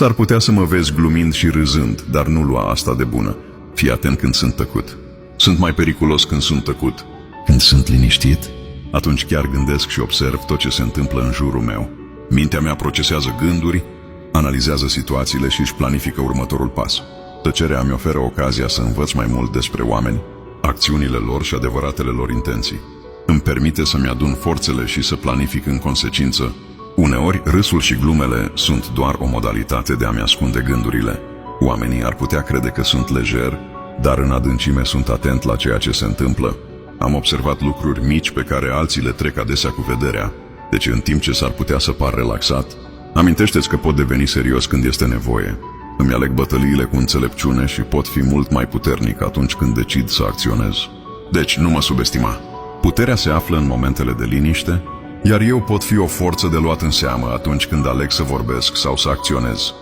S-ar putea să mă vezi glumind și râzând, dar nu lua asta de bună. Fii atent când sunt tăcut. Sunt mai periculos când sunt tăcut. Când sunt liniștit? Atunci chiar gândesc și observ tot ce se întâmplă în jurul meu. Mintea mea procesează gânduri, analizează situațiile și își planifică următorul pas. Tăcerea mi oferă ocazia să învăț mai mult despre oameni, acțiunile lor și adevăratele lor intenții. Îmi permite să-mi adun forțele și să planific în consecință. Uneori, râsul și glumele sunt doar o modalitate de a-mi ascunde gândurile. Oamenii ar putea crede că sunt lejer, dar în adâncime sunt atent la ceea ce se întâmplă. Am observat lucruri mici pe care alții le trec adesea cu vederea, deci în timp ce s-ar putea să par relaxat, amintește-ți că pot deveni serios când este nevoie. Îmi aleg bătăliile cu înțelepciune și pot fi mult mai puternic atunci când decid să acționez. Deci nu mă subestima. Puterea se află în momentele de liniște, iar eu pot fi o forță de luat în seamă atunci când aleg să vorbesc sau să acționez.